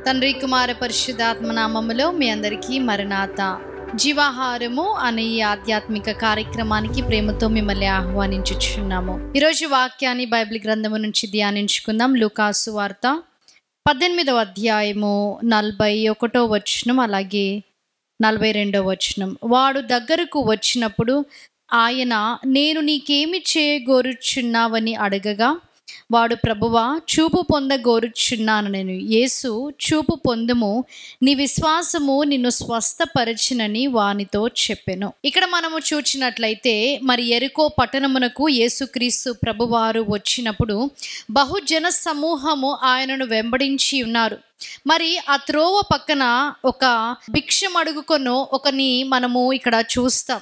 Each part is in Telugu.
తండ్రి కుమార పరిశుద్ధాత్మ నామములో మీ అందరికీ మరణాత. జీవాహారము అనే ఈ ఆధ్యాత్మిక కార్యక్రమానికి ప్రేమతో మిమ్మల్ని ఆహ్వానించుచున్నాము. ఈరోజు వాక్యాన్ని బైబిల్ గ్రంథము నుంచి ధ్యానించుకుందాం. లూకాసు వార్త 18వ అధ్యాయము 41వ వచనం అలాగే 42వ వచనం. వాడు దగ్గరకు వచ్చినప్పుడు ఆయన, నేను నీకేమి చేయగోరుచున్నావని అడగగా, వాడు, ప్రభువా, చూపు పొందగోరుచున్నాను నేను. యేసు, చూపు పొందుము, నీ విశ్వాసము నిన్ను స్వస్థపరచునని వానితో చెప్పెను. ఇక్కడ మనము చూచినట్లయితే మరి యెరికో పట్టణమునకు యేసుక్రీస్తు ప్రభువారు వచ్చినప్పుడు బహుజన సమూహము ఆయనను వెంబడించి ఉన్నారు. మరి ఆ త్రోవ పక్కన ఒక భిక్షం అడుగుకొను ఒకని మనము ఇక్కడ చూస్తాం.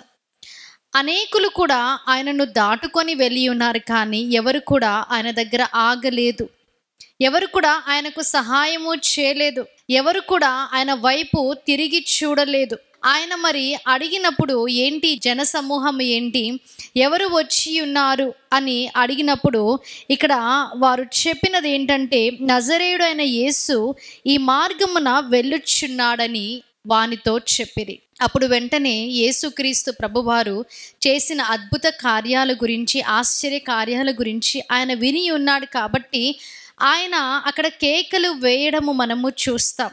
అనేకులు కూడా ఆయనను దాటుకొని వెళ్ళి ఉన్నారు, కానీ ఎవరు కూడా ఆయన దగ్గర ఆగలేదు. ఎవరు కూడా ఆయనకు సహాయము చేయలేదు. ఎవరు కూడా ఆయన వైపు తిరిగి చూడలేదు. ఆయన మరి అడిగినప్పుడు, ఏంటి జన సమూహం ఏంటి, ఎవరు వచ్చి ఉన్నారు అని అడిగినప్పుడు ఇక్కడ వారు చెప్పినది ఏంటంటే, నజరేయుడు అయిన యేసు ఈ మార్గమున వెళ్ళుచున్నాడని వానితో చెప్పిరి. అప్పుడు వెంటనే యేసుక్రీస్తు ప్రభువారు చేసిన అద్భుత కార్యాల గురించి, ఆశ్చర్య కార్యాల గురించి ఆయన విని ఉన్నాడు కాబట్టి ఆయన అక్కడ కేకలు వేయడము మనము చూస్తాం.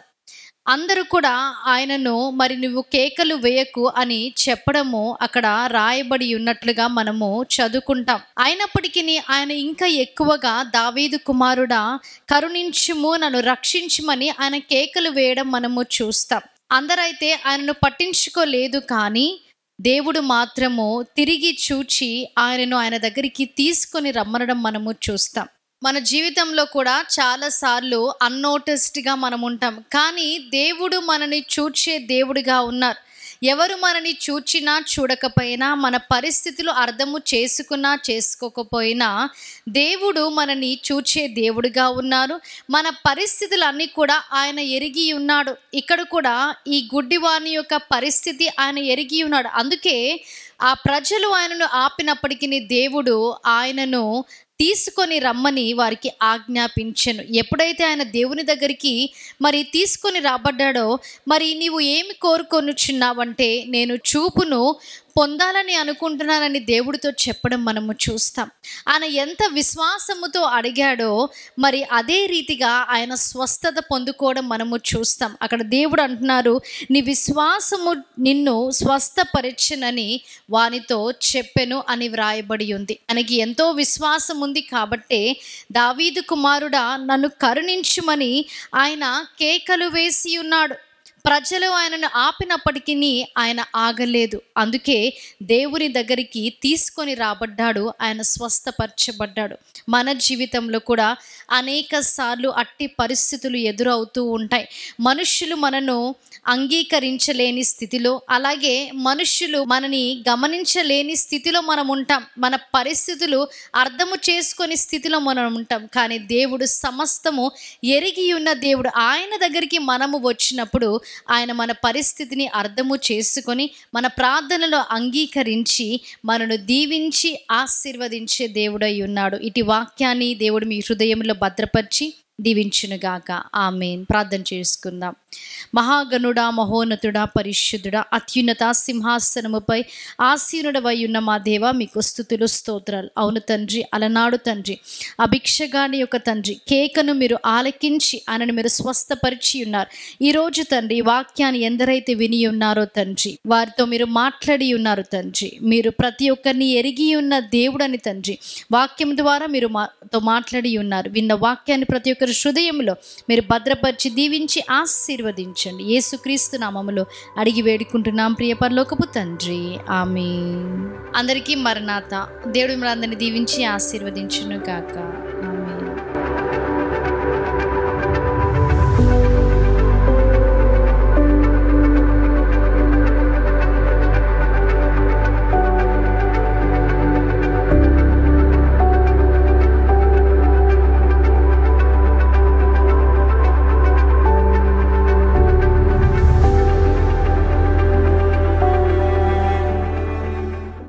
అందరూ కూడా ఆయనను, మరి నువ్వు కేకలు వేయకు అని చెప్పడము అక్కడ రాయబడి ఉన్నట్లుగా మనము చదువుకుంటాం. అయినప్పటికీ ఆయన ఇంకా ఎక్కువగా, దావీదు కుమారుడా కరుణించుము, నన్ను రక్షించుమని ఆయన కేకలు వేయడం మనము చూస్తాం. అందరైతే ఆయనను పట్టించుకోలేదు, కానీ దేవుడు మాత్రము తిరిగి చూచి ఆయనను ఆయన దగ్గరికి తీసుకొని రమ్మనడం మనము చూస్తాం. మన జీవితంలో కూడా చాలాసార్లు అన్నోటిస్డ్గా మనం ఉంటాం, కానీ దేవుడు మనని చూచే దేవుడిగా ఉన్నారు. ఎవరు మనని చూచినా చూడకపోయినా, మన పరిస్థితులు అర్థము చేసుకున్నా చేసుకోకపోయినా దేవుడు మనని చూచే దేవుడిగా ఉన్నారు. మన పరిస్థితులన్నీ కూడా ఆయన ఎరిగి ఉన్నాడు. ఇక్కడ కూడా ఈ గుడ్డివాని యొక్క పరిస్థితి ఆయన ఎరిగి ఉన్నాడు. అందుకే ఆ ప్రజలు ఆయనను ఆపినప్పటికీ దేవుడు ఆయనను తీసుకొని రమ్మని వారికి ఆజ్ఞాపించెను. ఎప్పుడైతే ఆయన దేవుని దగ్గరికి మరి తీసుకొని రాబడ్డాడో, మరి నీవు ఏమి కోరుకొనుచున్నావంటే, నేను చూపును పొందాలని అనుకుంటున్నానని దేవుడితో చెప్పడం మనము చూస్తాం. ఆయన ఎంత విశ్వాసముతో అడిగాడో మరి అదే రీతిగా ఆయన స్వస్థత పొందుకోవడం మనము చూస్తాం. అక్కడ దేవుడు అంటున్నారు, నీ విశ్వాసము నిన్ను స్వస్థపరచునని వానితో చెప్పెను అని వ్రాయబడి ఉంది. ఆయనకి ఎంతో విశ్వాసం ఉంది కాబట్టి, దావీదు కుమారుడా నన్ను కరుణించుమని ఆయన కేకలు వేసి ఉన్నాడు. ప్రజలు ఆయనను ఆపినప్పటికీ ఆయన ఆగలేదు. అందుకే దేవుని దగ్గరికి తీసుకొని రాబడ్డాడు, ఆయన స్వస్థపరచబడ్డాడు. మన జీవితంలో కూడా అనేక సార్లు అట్టి పరిస్థితులు ఎదురవుతూ ఉంటాయి. మనుష్యులు మనను అంగీకరించలేని స్థితిలో, అలాగే మనుష్యులు మనని గమనించలేని స్థితిలో మనం ఉంటాం. మన పరిస్థితులు అర్థము చేసుకొని స్థితిలో మనం ఉంటాం. కానీ దేవుడు సమస్తము ఎరిగి ఉన్న దేవుడు. ఆయన దగ్గరికి మనము వచ్చినప్పుడు ఆయన మన పరిస్థితిని అర్థము చేసుకొని మన ప్రార్థనలో అంగీకరించి మనను దీవించి ఆశీర్వదించే దేవుడై ఉన్నాడు. ఇటు వాక్యాన్ని దేవుడు మీ హృదయంలో భద్రపరిచి దీవించునుగాక. ఆమేన్. ప్రార్థన చేసుకుందాం. మహాగణుడా, మహోన్నతుడా, పరిశుద్ధుడా, అత్యున్నత సింహాసనముపై ఆసీనుడవై ఉన్న మా దేవ, మీకు స్తుతులు స్తోత్రాలు. అవును తండ్రి, అలనాడు తండ్రి ఆ భిక్షగాని యొక్క తండ్రి కేకను మీరు ఆలకించి ఆయనను మీరు స్వస్థపరిచి ఉన్నారు. ఈరోజు తండ్రి వాక్యాన్ని ఎందరైతే విని ఉన్నారో తండ్రి, వారితో మీరు మాట్లాడి ఉన్నారు తండ్రి. మీరు ప్రతి ఒక్కరిని ఎరిగి ఉన్న దేవుడని తండ్రి వాక్యం ద్వారా మీరు మాతో మాట్లాడి ఉన్నారు. విన్న వాక్యాన్ని ప్రతి ఒక్క హృదయంలో మీరు భద్రపరిచి దీవించి ఆశీర్వదించండి. యేసుక్రీస్తు నామములో అడిగి వేడుకుంటున్నాం ప్రియ పరలోకపు తండ్రి, ఆమేన్. అందరికీ మరణాత. దేవుడు మిమ్మల్ని అందరినీ దీవించి ఆశీర్వదించును గాక.